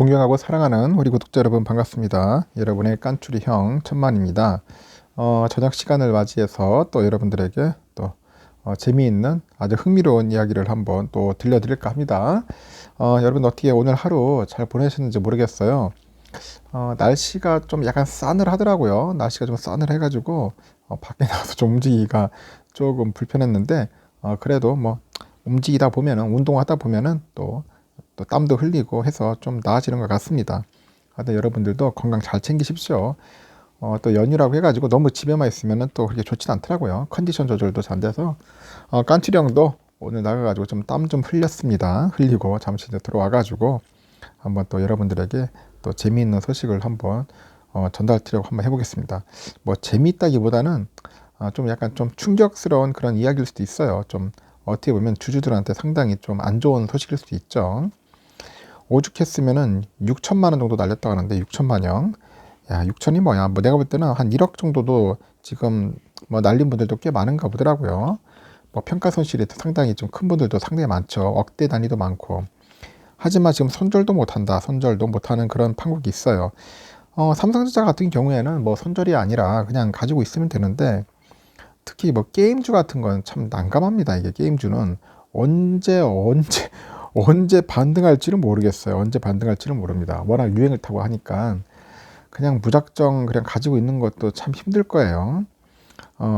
존경하고 사랑하는 우리 구독자 여러분 반갑습니다. 여러분의 깐추리 형 천만입니다. 저녁 시간을 맞이해서 또 여러분들에게 또 재미있는 아주 흥미로운 이야기를 한번 또 들려드릴까 합니다. 여러분 어떻게 오늘 하루 잘 보내셨는지 모르겠어요. 날씨가 좀 약간 싸늘하더라고요. 날씨가 좀 싸늘해가지고 밖에 나가서 좀 움직이기가 조금 불편했는데 그래도 뭐 움직이다 보면은 운동하다 보면은 또 땀도 흘리고 해서 좀 나아지는 것 같습니다. 하여튼 여러분들도 건강 잘 챙기십시오. 또 연휴라고 해가지고 너무 집에만 있으면은 또 그렇게 좋진 않더라고요. 컨디션 조절도 잘 돼서 깐추령도 오늘 나가가지고 좀 땀 좀 흘렸습니다. 흘리고 잠시 이제 들어와가지고 한번 또 여러분들에게 또 재미있는 소식을 한번 전달드리려고 한번 해보겠습니다. 뭐 재미있다기보다는 좀 약간 좀 충격스러운 그런 이야기일 수도 있어요. 좀 어떻게 보면 주주들한테 상당히 좀 안 좋은 소식일 수도 있죠. 오죽했으면은 6천만 원 정도 날렸다고 하는데 6천만 원. 야, 6천이 뭐야? 뭐 내가 볼 때는 한 1억 정도도 지금 뭐 날린 분들도 꽤 많은가 보더라고요. 뭐 평가 손실이 상당히 좀 큰 분들도 상당히 많죠. 억대 단위도 많고. 하지만 지금 손절도 못한다. 손절도 못하는 그런 판국이 있어요. 삼성전자 같은 경우에는 뭐 손절이 아니라 그냥 가지고 있으면 되는데 특히 뭐 게임주 같은 건 참 난감합니다. 이게 게임주는 언제 반등할지는 모르겠어요. 언제 반등할지는 모릅니다. 워낙 유행을 타고 하니까 그냥 무작정 그냥 가지고 있는 것도 참 힘들 거예요.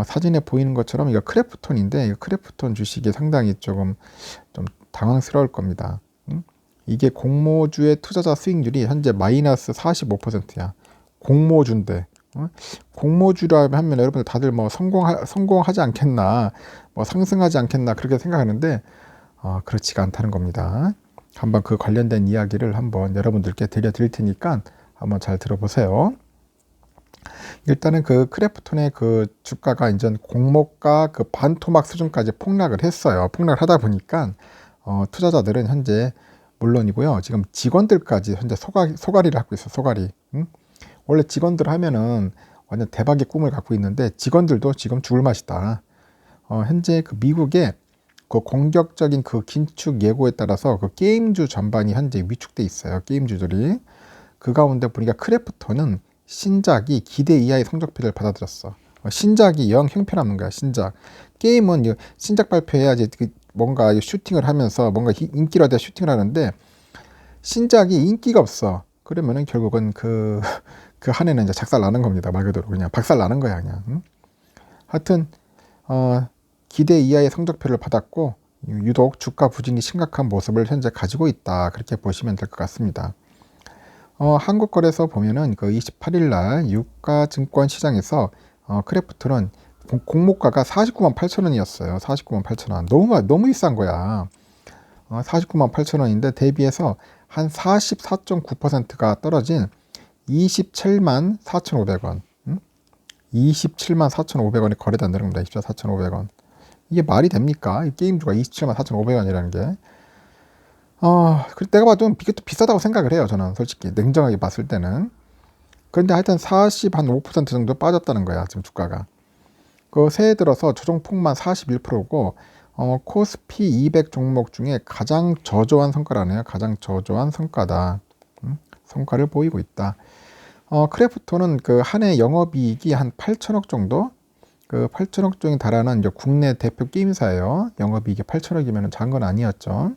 사진에 보이는 것처럼 이거 크래프톤인데 이 크래프톤 주식이 상당히 조금 좀 당황스러울 겁니다. 이게 공모주의 투자자 수익률이 현재 마이너스 45%야. 공모주인데. 공모주라 하면 여러분들 다들 뭐 성공하지 않겠나, 뭐 상승하지 않겠나 그렇게 생각하는데 그렇지가 않다는 겁니다. 한번 그 관련된 이야기를 한번 여러분들께 들려드릴 테니까 한번 잘 들어보세요. 일단은 그 크래프톤의 그 주가가 이제 공모가 그 반토막 수준까지 폭락을 했어요. 폭락을 하다 보니까 투자자들은 현재 물론이고요. 지금 직원들까지 현재 소가리를 하고 있어. 소가리. 원래 직원들 하면은 완전 대박의 꿈을 갖고 있는데 직원들도 지금 죽을 맛이다. 현재 그 미국의 그 공격적인 그 긴축 예고에 따라서 그 게임주 전반이 현재 위축돼 있어요. 게임주들이. 그 가운데 보니까 크래프톤은 신작이 기대 이하의 성적표를 받아들였어. 신작이 영 형편없는 거야. 신작. 게임은 신작 발표해야지 뭔가 슈팅을 하면서 뭔가 인기를 얻어 슈팅을 하는데 신작이 인기가 없어. 그러면은 결국은 그 한 해는 이제 작살 나는 겁니다. 말 그대로 그냥 박살 나는 거야 그냥. 하여튼 기대 이하의 성적표를 받았고 유독 주가 부진이 심각한 모습을 현재 가지고 있다. 그렇게 보시면 될 것 같습니다. 한국거래소 보면은 그 28일 날 유가증권 시장에서 크래프톤은 공모가가 49만 8천 원이었어요. 49만 8천 원. 너무 비싼 거야. 49만 8천 원인데 대비해서 한 44.9%가 떨어진 27만 4,500원. 27만 4,500원이 거래된다는 겁니다. 27만 4,500원. 이게 말이 됩니까? 이 게임주가 27만 4,500원이라는 게. 내가 봐도 이게 또 비싸다고 생각을 해요. 저는 솔직히 냉정하게 봤을 때는. 그런데 하여튼 45% 정도 빠졌다는 거야. 지금 주가가. 그 새해 들어서 조정폭만 41%고 코스피 200 종목 중에 가장 저조한 성과라네요. 가장 저조한 성과다. 성과를 보이고 있다. 크래프톤은 그 한 해 영업이익이 한 8천억 정도? 그 8천억 정도에 달하는 이제 국내 대표 게임사예요. 영업이익이 8천억이면 작은 건 아니었죠.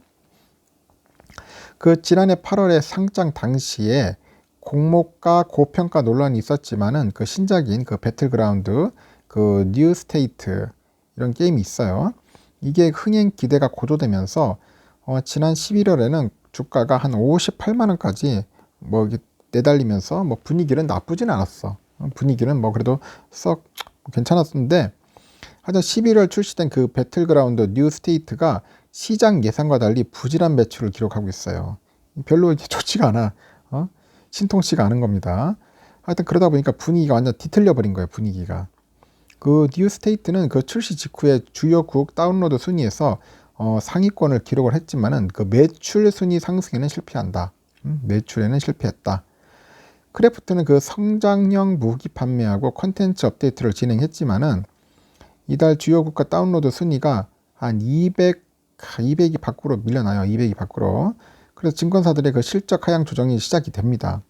그 지난해 8월에 상장 당시에 공모가 고평가 논란이 있었지만은 그 신작인 그 배틀그라운드, 그 뉴 스테이트 이런 게임이 있어요. 이게 흥행 기대가 고조되면서 지난 11월에는 주가가 한 58만 원까지 뭐 내달리면서 뭐 분위기는 나쁘진 않았어. 분위기는 뭐 그래도 썩 괜찮았는데 하여튼 11월 출시된 그 배틀그라운드 뉴 스테이트가 시장 예상과 달리 부진한 매출을 기록하고 있어요. 별로 이렇게 좋지가 않아. 신통치가 않은 겁니다. 하여튼 그러다 보니까 분위기가 완전 뒤틀려 버린 거예요. 분위기가. 그 뉴 스테이트는 그 출시 직후에 주요국 다운로드 순위에서 상위권을 기록을 했지만은 그 매출 순위 상승에는 실패한다. 매출에는 실패했다. 크래프트는 그 성장형 무기 판매하고 컨텐츠 업데이트를 진행했지만은 이달 주요 국가 다운로드 순위가 한 200이 밖으로 밀려나요. 200이 밖으로. 그래서 증권사들의 그 실적 하향 조정이 시작이 됩니다.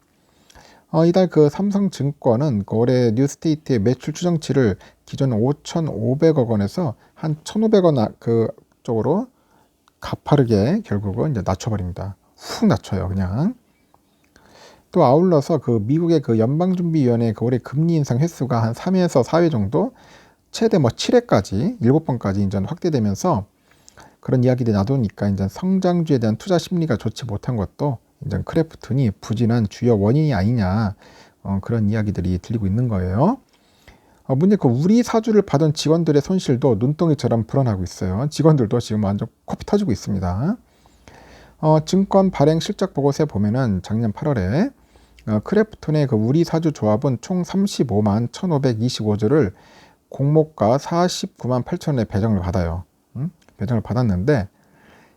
이달 그 삼성증권은 그 올해 뉴스테이트의 매출 추정치를 기존 5,500억 원에서 한 1,500원 그 쪽으로 가파르게 결국은 이제 낮춰버립니다. 훅 낮춰요, 그냥. 또 아울러서 그 미국의 그 연방준비위원회 그 올해 금리 인상 횟수가 한 3회에서 4회 정도, 최대 뭐 7회까지, 7번까지 이제 확대되면서 그런 이야기들이 나도니까 이제 성장주에 대한 투자 심리가 좋지 못한 것도 이제 크래프톤이 부진한 주요 원인이 아니냐, 그런 이야기들이 들리고 있는 거예요. 문제 그 우리 사주를 받은 직원들의 손실도 눈덩이처럼 불어나고 있어요. 직원들도 지금 완전 코피 터지고 있습니다. 증권 발행 실적 보고서에 보면은 작년 8월에 크래프톤의 그 우리 사주 조합은 총 35만 1,525주를 공모가 49만 8천원의 배정을 받아요. 배정을 받았는데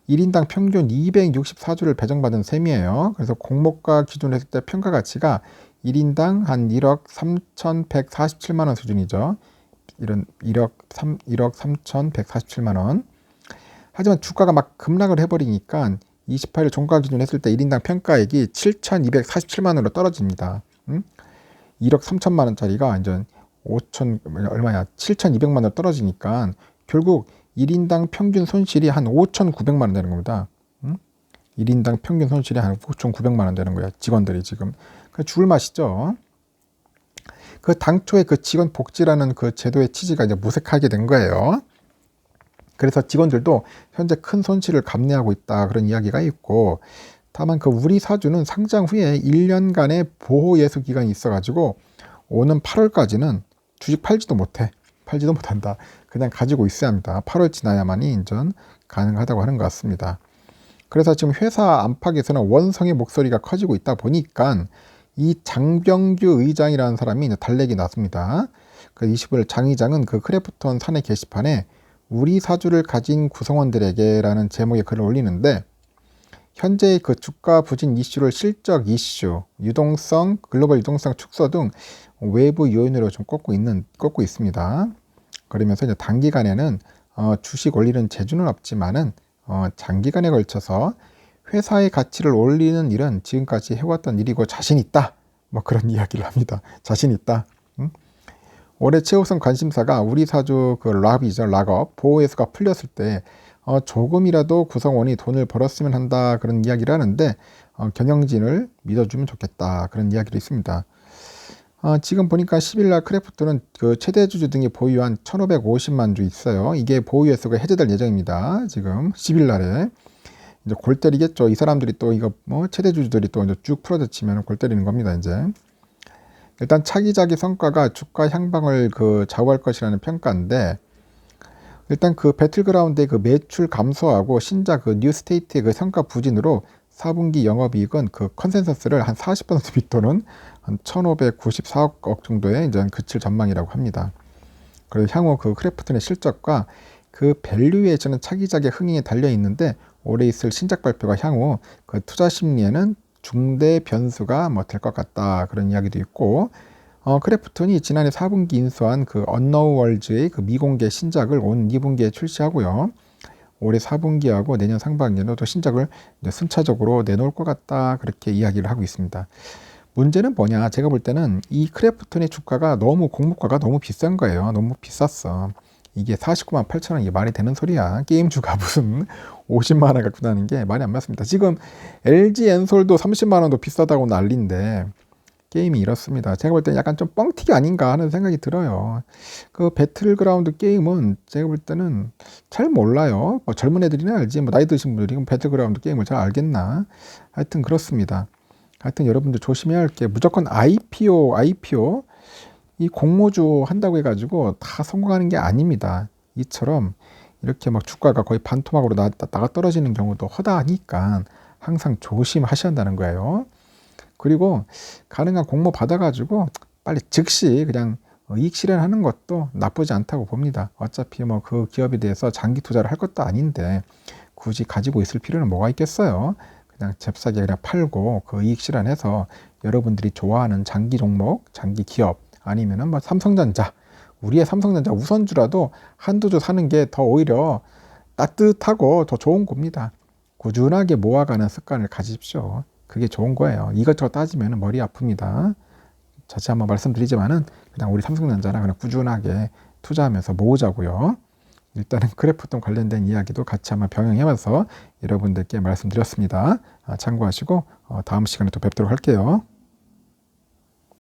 1인당 평균 264주를 배정받은 셈이에요. 그래서 공모가 기준으로 했을 때 평가 가치가 1인당 한 1억 3,147만 원 수준이죠. 이런 1억 3,147만 원. 하지만 주가가 막 급락을 해버리니까 28일 종가 기준 했을 때 1인당 평가액이 7,247만 원으로 떨어집니다. 1억 3천만 원짜리가 이제 5천 얼마야 7,200만 원 떨어지니까 결국 1인당 평균 손실이 한 5,900만 원 되는 겁니다. 1인당 평균 손실이 한 5,900만 원 되는 거야. 직원들이 지금. 죽을 맛이죠. 그 당초에 그 직원 복지라는 그 제도의 취지가 이제 무색하게 된 거예요. 그래서 직원들도 현재 큰 손실을 감내하고 있다, 그런 이야기가 있고, 다만 그 우리 사주는 상장 후에 1년간의 보호 예수 기간이 있어가지고 오는 8월까지는 주식 팔지도 못한다. 그냥 가지고 있어야 합니다. 8월 지나야만이 인전 가능하다고 하는 것 같습니다. 그래서 지금 회사 안팎에서는 원성의 목소리가 커지고 있다 보니까 이 장병규 의장이라는 사람이 이제 달래기 났습니다. 그 25일 장 의장은 그 크래프톤 사내 게시판에 우리 사주를 가진 구성원들에게라는 제목의 글을 올리는데, 현재의 그 주가 부진 이슈를 실적 이슈, 유동성, 글로벌 유동성 축소 등 외부 요인으로 좀 꼽고 있습니다. 그러면서 이제 단기간에는 주식 올리는 재주는 없지만은 장기간에 걸쳐서 회사의 가치를 올리는 일은 지금까지 해왔던 일이고 자신 있다. 뭐 그런 이야기를 합니다. 자신 있다. 올해 최우선 관심사가 우리 사주 그 락이죠. 락업 보호예수가 풀렸을 때 조금이라도 구성원이 돈을 벌었으면 한다, 그런 이야기를 하는데 경영진을 믿어주면 좋겠다, 그런 이야기도 있습니다. 지금 보니까 10일날 크래프톤은 그 최대주주 등이 보유한 1,550만 주 있어요. 이게 보유예수가 해제될 예정입니다. 지금 10일날에 이제 골 때리겠죠. 이 사람들이 또 이거 최대주주들이 또 이제 쭉 풀어젖히면 골 때리는 겁니다. 이제 일단 차기작의 성과가 주가 향방을 그 좌우할 것이라는 평가인데, 일단 그 배틀그라운드의 그 매출 감소하고 신작 그 뉴스테이트의 그 성과 부진으로 4분기 영업이익은 그 컨센서스를 한 40% 밑도는 한 1,594억 정도에 이제 그칠 전망이라고 합니다. 그리고 향후 그 크래프톤의 실적과 그 밸류에이션은 차기작의 흥행에 달려 있는데, 올해 있을 신작 발표가 향후 그 투자 심리에는 중대 변수가 될 것 같다, 그런 이야기도 있고, 크래프톤이 지난해 4분기 인수한 그 언노우월즈의 그 미공개 신작을 온 2분기에 출시하고요. 올해 4분기하고 내년 상반기에도 또 신작을 순차적으로 내놓을 것 같다, 그렇게 이야기를 하고 있습니다. 문제는 뭐냐, 제가 볼 때는 이 크래프톤의 주가가 공모가가 너무 비싼 거예요. 너무 비쌌어. 이게 49만 8천 원, 이게 말이 되는 소리야. 게임주가 무슨 50만 원 갖고 다니는 게 말이 안 맞습니다. 지금 LG 엔솔도 30만 원도 비싸다고 난리인데 게임이 이렇습니다. 제가 볼 때는 약간 좀 뻥튀기 아닌가 하는 생각이 들어요. 그 배틀그라운드 게임은 제가 볼 때는 잘 몰라요. 젊은 애들이나 알지, 나이 드신 분들이 배틀그라운드 게임을 잘 알겠나. 하여튼 그렇습니다. 하여튼 여러분들 조심해야 할 게, 무조건 IPO 이 공모주 한다고 해가지고 다 성공하는 게 아닙니다. 이처럼 이렇게 막 주가가 거의 반토막으로 나가 떨어지는 경우도 허다하니까 항상 조심하셔야 한다는 거예요. 그리고 가능한 공모 받아가지고 빨리 즉시 그냥 이익 실현하는 것도 나쁘지 않다고 봅니다. 어차피 그 기업에 대해서 장기 투자를 할 것도 아닌데 굳이 가지고 있을 필요는 뭐가 있겠어요. 그냥 잽싸게 그냥 팔고 그 이익 실현해서 여러분들이 좋아하는 장기 종목, 장기 기업, 아니면은 삼성전자, 우리의 삼성전자 우선주라도 한두 주 사는 게 더 오히려 따뜻하고 더 좋은 겁니다. 꾸준하게 모아가는 습관을 가지십시오. 그게 좋은 거예요. 이것저것 따지면 머리 아픕니다. 다시 한번 말씀드리지만은 그냥 우리 삼성전자나 그냥 꾸준하게 투자하면서 모으자고요. 일단은 크래프톤 관련된 이야기도 같이 한번 병행해봐서 여러분들께 말씀드렸습니다. 참고하시고 다음 시간에 또 뵙도록 할게요.